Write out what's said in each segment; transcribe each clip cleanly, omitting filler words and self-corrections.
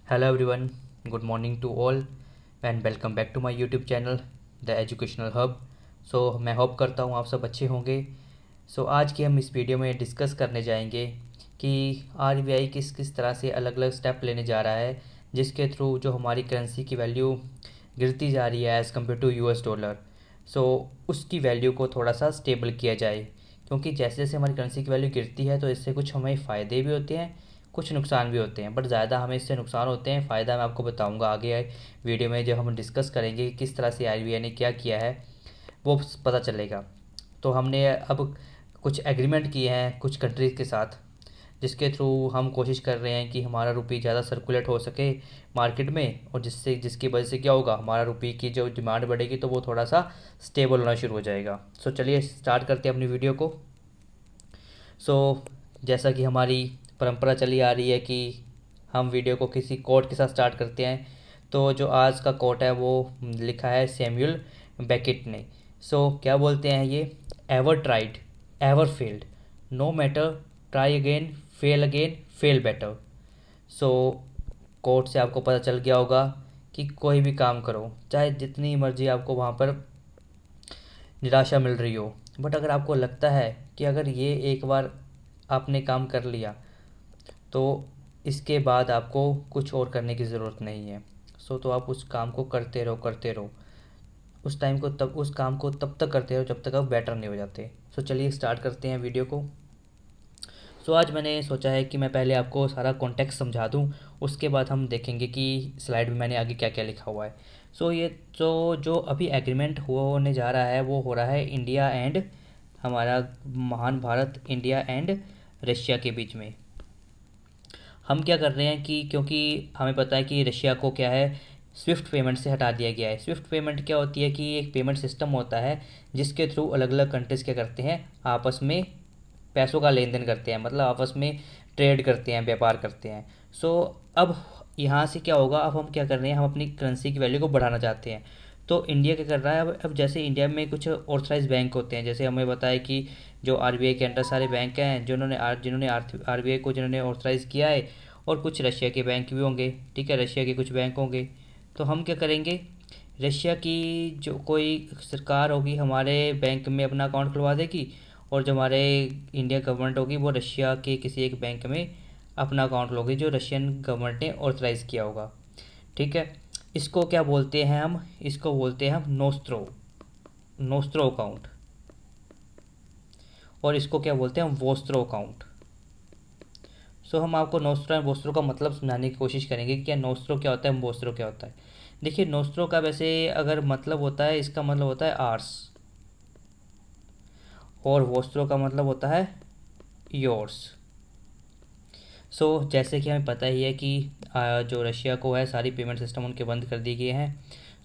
Hello everyone, good morning to all and welcome back to my YouTube channel The Educational Hub। मैं hope करता हूँ आप सब अच्छे होंगे। आज की हम इस वीडियो में डिस्कस करने जाएंगे कि आरबीआई किस किस तरह से अलग अलग स्टेप लेने जा रहा है जिसके थ्रू जो हमारी करेंसी की वैल्यू गिरती जा रही है as compared to US dollar, उसकी वैल्यू को थोड़ा सा स्टेबल किया जाए। क्योंकि जैसे जैसे हमारी करेंसी की वैल्यू गिरती है तो इससे कुछ हमें फ़ायदे भी होते हैं, कुछ नुकसान भी होते हैं, बट ज़्यादा हमें इससे नुकसान होते हैं। फ़ायदा मैं आपको बताऊंगा आगे वीडियो में जब हम डिस्कस करेंगे कि किस तरह से आरबीआई ने क्या किया है, वो पता चलेगा। तो हमने अब कुछ एग्रीमेंट किए हैं कुछ कंट्रीज़ के साथ, जिसके थ्रू हम कोशिश कर रहे हैं कि हमारा रुपये ज़्यादा सर्कुलेट हो सके मार्केट में, और जिसकी वजह से क्या होगा, हमारा रुपये की जो डिमांड बढ़ेगी तो वो थोड़ा सा स्टेबल होना शुरू हो जाएगा। चलिए स्टार्ट करते हैं अपनी वीडियो को। जैसा कि हमारी परंपरा चली आ रही है कि हम वीडियो को किसी कोट के साथ स्टार्ट करते हैं, तो जो आज का कोट है वो लिखा है सैमुअल बेकेट ने। क्या बोलते हैं ये, ever tried ever failed, no matter try again fail better. So quote से आपको पता चल गया होगा कि कोई भी काम करो, चाहे जितनी मर्जी आपको वहाँ पर निराशा मिल रही हो, बट अगर आपको लगता है कि अगर ये एक बार आपने काम कर लिया तो इसके बाद आपको कुछ और करने की ज़रूरत नहीं है। तो आप उस काम को करते रहो, उस काम को तब तक करते रहो जब तक आप बेटर नहीं हो जाते। चलिए स्टार्ट करते हैं वीडियो को। आज मैंने सोचा है कि मैं पहले आपको सारा कॉन्टेक्स्ट समझा दूं, उसके बाद हम देखेंगे कि स्लाइड में मैंने आगे क्या क्या लिखा हुआ है। ये जो अभी एग्रीमेंट होने जा रहा है वो हो रहा है इंडिया एंड हमारा महान भारत, इंडिया एंड रशिया के बीच में। हम क्या कर रहे हैं कि क्योंकि हमें पता है कि रशिया को क्या है, स्विफ्ट पेमेंट से हटा दिया गया है। स्विफ्ट पेमेंट क्या होती है कि एक पेमेंट सिस्टम होता है जिसके थ्रू अलग अलग कंट्रीज़ क्या करते हैं, आपस में पैसों का लेन देन करते हैं, मतलब आपस में ट्रेड करते हैं, व्यापार करते हैं। अब यहाँ से क्या होगा, अब हम क्या कर रहे हैं, हम अपनी करेंसी की वैल्यू को बढ़ाना चाहते हैं। तो इंडिया क्या कर रहा है, अब जैसे इंडिया में कुछ ऑथराइज बैंक होते हैं, जैसे हमें बताया कि जो आरबीआई के अंडर सारे बैंक हैं जिन्होंने आरबीआई को जिन्होंने ऑथराइज़ किया है, और कुछ रशिया के बैंक भी होंगे। ठीक है, रशिया के कुछ बैंक होंगे। तो हम क्या करेंगे, रशिया की जो कोई सरकार होगी हमारे बैंक में अपना अकाउंट खुलवा देगी, और जो हमारे इंडिया गवर्नमेंट होगी वो रशिया के किसी एक बैंक में अपना अकाउंट लोगी जो रशियन गवर्नमेंट ने ऑथराइज़ किया होगा। ठीक है, इसको क्या बोलते हैं हम, इसको बोलते हैं हम नोस्ट्रो नोस्ट्रो अकाउंट, और इसको क्या बोलते हैं हम वोस्ट्रो अकाउंट। हम आपको नोस्ट्रो एंड वोस्ट्रो का मतलब समझाने की कोशिश करेंगे कि क्या नोस्ट्रो क्या होता है, वोस्ट्रो क्या होता है। देखिए, नोस्ट्रो का वैसे अगर मतलब होता है, इसका मतलब होता है आर्स, और वोस्ट्रो का मतलब होता है योर्स। जैसे कि हमें पता ही है कि जो रशिया को है सारी पेमेंट सिस्टम उनके बंद कर दिए गए हैं।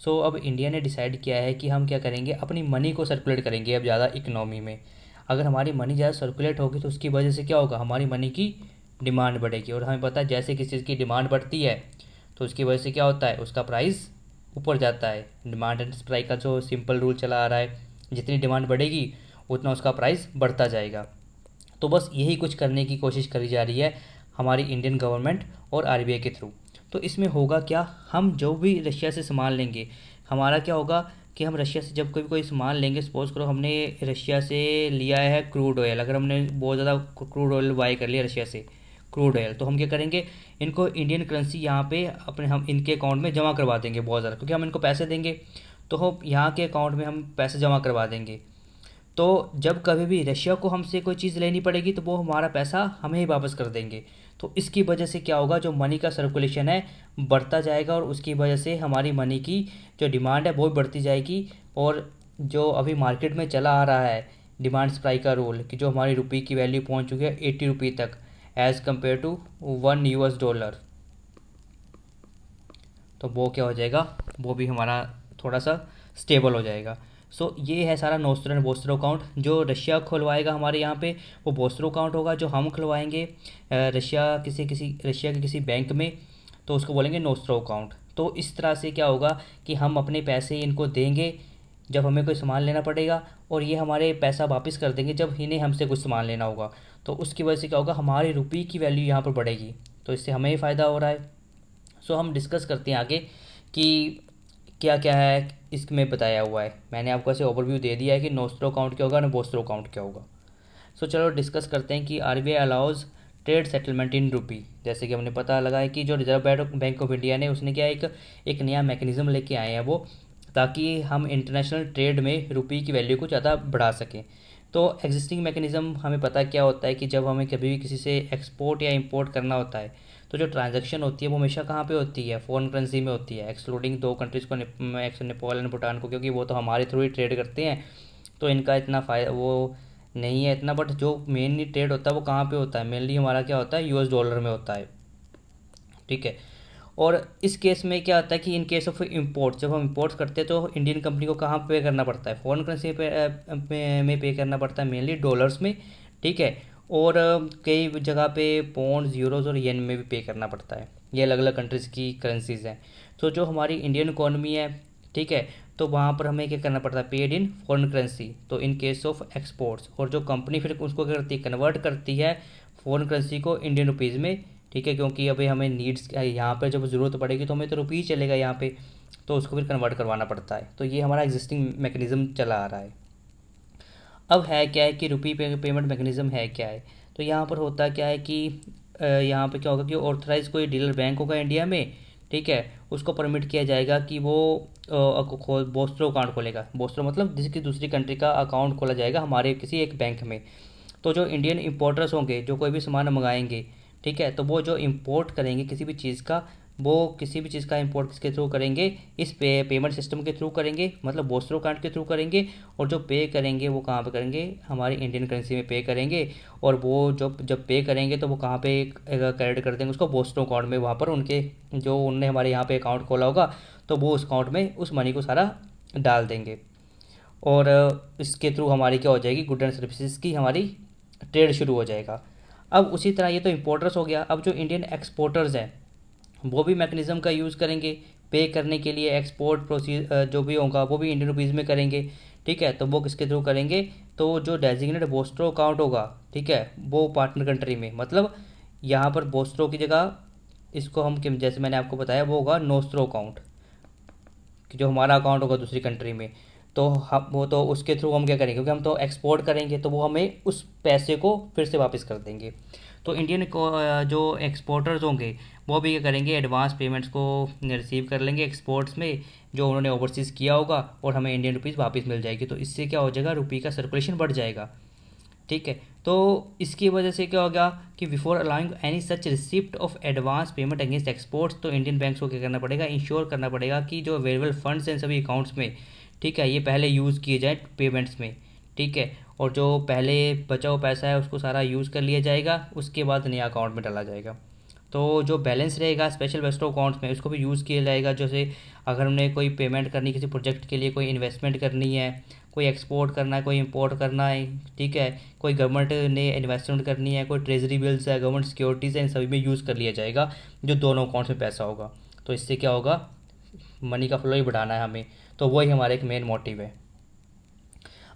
अब इंडिया ने डिसाइड किया है कि हम क्या करेंगे, अपनी मनी को सर्कुलेट करेंगे अब ज़्यादा इकनॉमी में। अगर हमारी मनी ज़्यादा सर्कुलेट होगी तो उसकी वजह से क्या होगा, हमारी मनी की डिमांड बढ़ेगी, और हमें पता है जैसे किसी चीज़ की डिमांड बढ़ती है तो उसकी वजह से क्या होता है, उसका प्राइस ऊपर जाता है। डिमांड एंड सप्लाई का जो सिंपल रूल चला आ रहा है, जितनी डिमांड बढ़ेगी उतना उसका प्राइस बढ़ता जाएगा। तो बस यही कुछ करने की कोशिश करी जा रही है हमारी इंडियन गवर्नमेंट और आरबीआई के थ्रू। तो इसमें होगा क्या, हम जो भी रशिया से सामान लेंगे, हमारा क्या होगा कि हम रशिया से जब कोई सामान लेंगे, सपोज़ करो हमने रशिया से लिया है क्रूड ऑयल, अगर हमने बहुत ज़्यादा क्रूड ऑयल बाई कर लिया रशिया से क्रूड ऑयल, तो हम क्या करेंगे, इनको इंडियन करेंसी यहाँ पे हम इनके अकाउंट में जमा करवा देंगे बहुत ज़्यादा, क्योंकि हम इनको पैसे देंगे तो हम यहाँ के अकाउंट में हम पैसे जमा करवा देंगे। तो जब कभी भी रशिया को हमसे कोई चीज़ लेनी पड़ेगी तो वो हमारा पैसा हमें ही वापस कर देंगे। तो इसकी वजह से क्या होगा, जो मनी का सर्कुलेशन है बढ़ता जाएगा, और उसकी वजह से हमारी मनी की जो डिमांड है वो बढ़ती जाएगी। और जो अभी मार्केट में चला आ रहा है डिमांड सप्लाई का रूल, कि जो हमारी रुपये की वैल्यू पहुंच चुकी है 80 रुपये तक as compared to 1 US dollar, तो वो क्या हो जाएगा, वो भी हमारा थोड़ा सा स्टेबल हो जाएगा। ये है सारा नोस्ट्रो एंड बोस्ट्रो अकाउंट। जो रशिया खुलवाएगा हमारे यहाँ पे वो बोस्ट्रो अकाउंट होगा, जो हम खुलवाएंगे रशिया के किसी बैंक में तो उसको बोलेंगे नोस्ट्रो अकाउंट। तो इस तरह से क्या होगा कि हम अपने पैसे इनको देंगे जब हमें कोई सामान लेना पड़ेगा, और ये हमारे पैसा वापस कर देंगे जब इन्हें हमसे कुछ सामान लेना होगा। तो उसकी वजह से क्या होगा, हमारी रुपये की वैल्यू यहाँ पर बढ़ेगी, तो इससे हमें ही फ़ायदा हो रहा है। सो हम डिस्कस करते हैं आगे कि क्या क्या है इसमें बताया हुआ है। मैंने आपको ऐसे ओवरव्यू दे दिया है कि नोस्ट्रो अकाउंट क्या होगा और बोस्ट्रो अकाउंट क्या होगा। सो चलो डिस्कस करते हैं कि RBI allows trade settlement in rupee. जैसे कि हमने पता लगा है कि जो रिजर्व बैंक ऑफ इंडिया ने उसने क्या एक नया मैकेनिज्म लेके आए हैं वो, ताकि हम इंटरनेशनल ट्रेड में रुपी की वैल्यू को ज़्यादा बढ़ा सकें। तो एग्जिस्टिंग मैकेनिज्म हमें पता क्या होता है कि जब हमें कभी भी किसी से एक्सपोर्ट या इंपोर्ट करना होता है तो जो ट्रांजैक्शन होती है वो हमेशा कहाँ पे होती है, फॉरेन करेंसी में होती है, एक्सक्लूडिंग दो कंट्रीज़ को, नेपाल एंड भूटान को, क्योंकि वो तो हमारे थ्रू ही ट्रेड करते हैं तो इनका इतना फ़ायदा वो नहीं है इतना। बट जो मेनली ट्रेड होता है वो कहाँ पे होता है, मेनली हमारा क्या होता है यूएस डॉलर में होता है, ठीक है। और इस केस में क्या होता है कि इन केस ऑफ इंपोर्ट, जब हम इंपोर्ट करते हैं तो इंडियन कंपनी को कहाँ पे करना पड़ता है, फॉरेन करेंसी में पे करना पड़ता है, मेनली डॉलर्स में, ठीक है। और कई जगह पे पौंड, यूरोज और येन में भी पे करना पड़ता है। ये अलग अलग कंट्रीज़ की करेंसीज हैं। तो जो हमारी इंडियन इकोनॉमी है, ठीक है, तो वहाँ पर हमें क्या करना पड़ता है, पेड इन फॉरेन करेंसी, तो इन केस ऑफ एक्सपोर्ट्स। और जो कंपनी फिर उसको क्या करती है, कन्वर्ट करती है फॉरेन करेंसी को इंडियन रुपीज़ में, ठीक है, क्योंकि अभी हमें नीड्स यहाँ पे जब ज़रूरत पड़ेगी तो हमें तो रुपये चलेगा यहाँ पे, तो उसको फिर कन्वर्ट करवाना पड़ता है। तो ये हमारा एग्जिस्टिंग मैकेनिज़्म चला आ रहा है। अब है क्या है कि रुपी पेमेंट मैकेनिज़्म है क्या है, तो यहाँ पर होता क्या है कि यहाँ पे क्या होगा कि ऑथराइज कोई डीलर बैंक होगा इंडिया में, ठीक है, उसको परमिट किया जाएगा कि वो बोस्ट्रो अकाउंट खोलेगा। बोस्ट्रो मतलब किसी दूसरी कंट्री का अकाउंट खोला जाएगा हमारे किसी एक बैंक में। तो जो इंडियन इंपोर्टर्स होंगे जो कोई भी सामान मंगाएंगे, ठीक है, तो वो जो इंपोर्ट करेंगे किसी भी चीज़ का, वो किसी भी चीज़ का इंपोर्ट किसके थ्रू करेंगे, इस पेमेंट सिस्टम के थ्रू करेंगे, मतलब बोस्ट्रो कार्ड के थ्रू करेंगे। और जो पे करेंगे वो कहाँ पे करेंगे, हमारी इंडियन करेंसी में पे करेंगे। और वो जब पे करेंगे तो वो कहाँ पे क्रेडिट कर देंगे उसको, बोस्ट्रो अकाउंट में, वहाँ पर उनके जो उनने हमारे यहाँ पे अकाउंट खोला होगा तो वो उस अकाउंट में उस मनी को सारा डाल देंगे। और इसके थ्रू हमारी क्या हो जाएगी, गुड एंड सर्विसेज की हमारी ट्रेड शुरू हो जाएगा। अब उसी तरह ये तो इंपोर्टर्स हो गया। अब जो इंडियन एक्सपोर्टर्स हैं वो भी मैकेनिज़्म का यूज़ करेंगे पे करने के लिए। एक्सपोर्ट प्रोसीज जो भी होगा वो भी इंडियन रुपीज़ में करेंगे, ठीक है। तो वो किसके थ्रू करेंगे, तो जो डेजिग्नेट बोस्ट्रो अकाउंट होगा, ठीक है, वो पार्टनर कंट्री में, मतलब यहाँ पर बोस्ट्रो की जगह इसको हम जैसे मैंने आपको बताया वो होगा नोस्ट्रो अकाउंट, कि जो हमारा अकाउंट होगा दूसरी कंट्री में। तो हम वो तो उसके थ्रू हम क्या करेंगे, क्योंकि हम तो एक्सपोर्ट करेंगे तो वो हमें उस पैसे को फिर से वापस कर देंगे। तो इंडियन को जो एक्सपोर्टर्स होंगे वो भी क्या करेंगे, एडवांस पेमेंट्स को रिसीव कर लेंगे एक्सपोर्ट्स में जो उन्होंने ओवरसीज़ किया होगा, और हमें इंडियन रुपीज़ वापस मिल जाएगी। तो इससे क्या हो जाएगा, रुपये का सर्कुलेशन बढ़ जाएगा, ठीक है। तो इसकी वजह से क्या होगा कि before allowing any such receipt of advance payment against exports, तो इंडियन बैंक्स को क्या करना पड़ेगा, इंश्योर करना पड़ेगा कि जो अवेलेबल फंड्स हैं सभी अकाउंट्स में, ठीक है, ये पहले यूज़ किए जाए पेमेंट्स में, ठीक है। और जो पहले बचा हुआ पैसा है उसको सारा यूज़ कर लिया जाएगा, उसके बाद नया अकाउंट में डाला जाएगा। तो जो बैलेंस रहेगा स्पेशल वेस्टो अकाउंट्स में उसको भी यूज़ किया जाएगा। जैसे अगर हमने कोई पेमेंट करनी किसी प्रोजेक्ट के लिए, कोई इन्वेस्टमेंट करनी है, कोई एक्सपोर्ट करना है, कोई इंपोर्ट करना है, ठीक है, कोई गवर्नमेंट ने इन्वेस्टमेंट करनी है, कोई ट्रेजरी बिल्स है, गवर्नमेंट सिक्योरिटीज़ है, इन सभी में यूज़ कर लिया जाएगा जो दोनों अकाउंट्स में पैसा होगा। तो इससे क्या होगा, मनी का फ्लो ही बढ़ाना है हमें, तो वही हमारा एक मेन मोटिव है।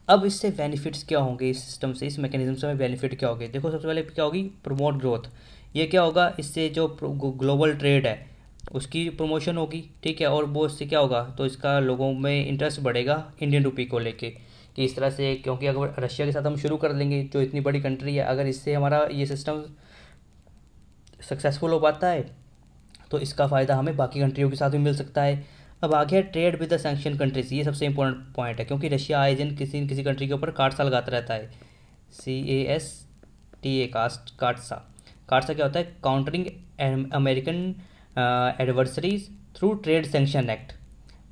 अब इससे बेनिफिट्स क्या होंगे, इस सिस्टम से, इस मैकेनिज्म से हमें बेनिफिट क्या होंगे। देखो सबसे पहले क्या होगी, प्रमोट ग्रोथ। ये क्या होगा, इससे जो ग्लोबल ट्रेड है उसकी प्रमोशन होगी, ठीक है। और वो इससे क्या होगा, तो इसका लोगों में इंटरेस्ट बढ़ेगा इंडियन रुपी को लेके, कि इस तरह से, क्योंकि अगर रशिया के साथ हम शुरू कर देंगे जो इतनी बड़ी कंट्री है, अगर इससे हमारा ये सिस्टम सक्सेसफुल हो पाता है तो इसका फ़ायदा हमें बाकी कंट्रियों के साथ भी मिल सकता है। अब आ गया trade with the sanction countries, ये सबसे इंपॉर्टेंट पॉइंट है, क्योंकि रशिया आए दिन किसी न किसी कंट्री के ऊपर काटसा लगाता रहता है। CASTA, काटसा। काटसा क्या होता है, countering American adversaries through trade sanction act,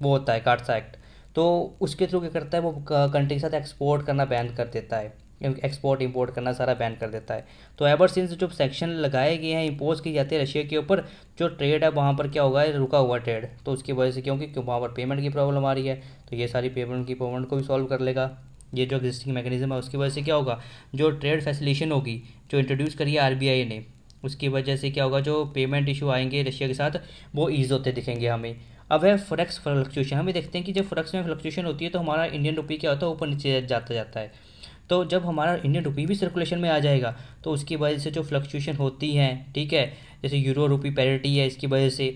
वो होता है काटसा एक्ट। तो उसके थ्रू क्या करता है, वो कंट्री के साथ एक्सपोर्ट करना बैन कर देता है, एक्सपोर्ट इंपोर्ट करना सारा बैन कर देता है। तो एवर सिंस जो सेक्शन लगाए गए हैं, इम्पोज की जाती है रशिया के ऊपर, जो ट्रेड है वहाँ पर क्या होगा, रुका हुआ ट्रेड। तो उसकी वजह से क्योंकि वहाँ पर पेमेंट की प्रॉब्लम आ रही है, तो ये सारी पेमेंट की प्रॉब्लम को भी सॉल्व कर लेगा ये जो एग्जिस्टिंग मैकेनिज्म है। उसकी वजह से क्या होगा, जो ट्रेड फैसिलिटेशन होगी जो इंट्रोड्यूस करी है RBI ने, उसकी वजह से क्या होगा, जो पेमेंट इशू आएंगे रशिया के साथ वो ईज़ होते दिखेंगे हमें। अब है फॉरेक्स फ्लक्चुएशन, हमें देखते हैं कि जब फॉरेक्स में फ्लक्चुएशन होती है तो हमारा इंडियन रुपये क्या होता है, ऊपर नीचे जाता जाता है। तो जब हमारा इंडियन रुपये भी सर्कुलेशन में आ जाएगा तो उसकी वजह से जो फ्लक्चुएशन होती हैं, ठीक है, जैसे यूरो रुपी पैरिटी है इसकी वजह से,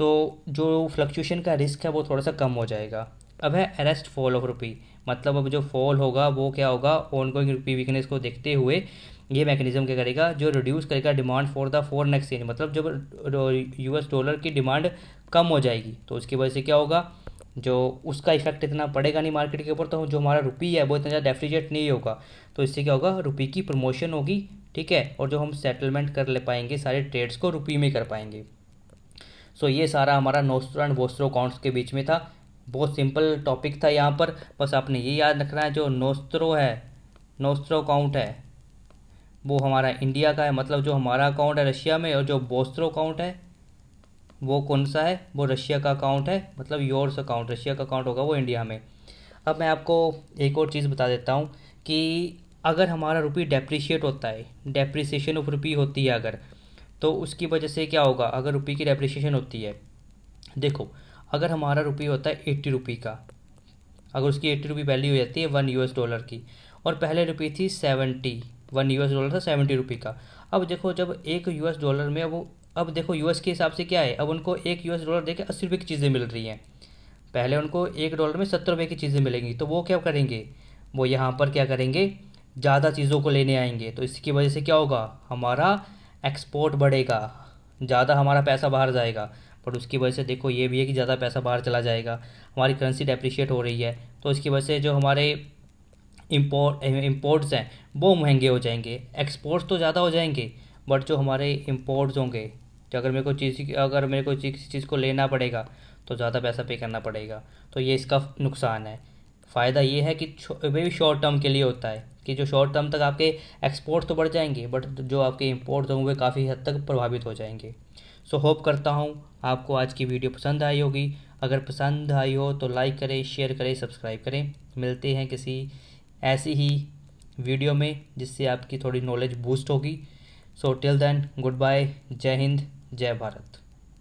तो जो फ्लक्चुएशन का रिस्क है वो थोड़ा सा कम हो जाएगा। अब है अरेस्ट फॉल ऑफ रुपी, मतलब अब जो फॉल होगा वो क्या होगा, ऑनगोइंग रुपी वीकनेस को देखते हुए ये मैकेनिज्म क्या करेगा, जो रिड्यूस करेगा demand for the foreign exchange, मतलब जब यूएस डॉलर की डिमांड कम हो जाएगी तो उसकी वजह से क्या होगा, जो उसका इफेक्ट इतना पड़ेगा नहीं मार्केट के ऊपर, तो जो हमारा रुपी है वो इतना ज़्यादा डेप्रिशिएट नहीं होगा। तो इससे क्या होगा, रुपी की प्रमोशन होगी, ठीक है, और जो हम सेटलमेंट कर ले पाएंगे सारे ट्रेड्स को रुपी में कर पाएंगे। सो ये सारा हमारा नोस्ट्रो एंड बोस्ट्रो काउंट्स के बीच में था। बहुत सिंपल टॉपिक था यहाँ पर, बस आपने ये याद रखना है, जो नोस्ट्रो है, नोस्ट्रो काउंट है वो हमारा इंडिया का है, मतलब जो हमारा अकाउंट है रशिया में, और जो बोस्ट्रो अकाउंट है वो कौन सा है, वो रशिया का अकाउंट है, मतलब योर्स अकाउंट, रशिया का अकाउंट होगा वो इंडिया में। अब मैं आपको एक और चीज़ बता देता हूँ कि अगर हमारा रुपी डेप्रिशिएट होता है, डेप्रिसिएशन ऑफ रुपी होती है अगर, तो उसकी वजह से क्या होगा, अगर रुपी की डेप्रिसिएशन होती है, देखो अगर हमारा रुपी होता है 80 रुपी का, अगर उसकी 80 रुपी वैल्यू हो जाती है 1 US डॉलर की, और पहले रुपी थी 70, 1 US डॉलर था 70 रुपी का। अब देखो जब 1 US डॉलर में वो, अब देखो यूएस के हिसाब से क्या है, अब उनको 1 US डॉलर दे के 80 रुपये की चीज़ें मिल रही हैं, पहले उनको 1 डॉलर में 70 रुपये की चीज़ें मिलेंगी, तो वो क्या करेंगे, वो यहाँ पर क्या करेंगे, ज़्यादा चीज़ों को लेने आएंगे, तो इसकी वजह से क्या होगा, हमारा एक्सपोर्ट बढ़ेगा, ज़्यादा हमारा पैसा बाहर जाएगा। पर उसकी वजह से देखो ये भी है कि ज़्यादा पैसा बाहर चला जाएगा, हमारी करेंसी डेप्रिशिएट हो रही है, तो इसकी वजह से जो हमारे इम्पोर्ट्स हैं वो महंगे हो जाएंगे, एक्सपोर्ट्स तो ज़्यादा हो जाएंगे, बट जो हमारे इम्पोर्ट्स होंगे, तो अगर मेरे को किसी चीज़ को लेना पड़ेगा तो ज़्यादा पैसा पे करना पड़ेगा, तो ये इसका नुकसान है। फ़ायदा ये है कि वे भी शॉर्ट टर्म के लिए होता है कि जो शॉर्ट टर्म तक आपके एक्सपोर्ट तो बढ़ जाएंगे, बट जो आपके इम्पोर्ट्स होंगे काफ़ी हद तक प्रभावित हो जाएंगे। सो होप करता हूँ आपको आज की वीडियो पसंद आई होगी, अगर पसंद आई हो तो लाइक करें, शेयर करें, सब्सक्राइब करें। मिलते हैं किसी ऐसी ही वीडियो में जिससे आपकी थोड़ी नॉलेज बूस्ट होगी। So till then, goodbye, जय हिंद, जय भारत।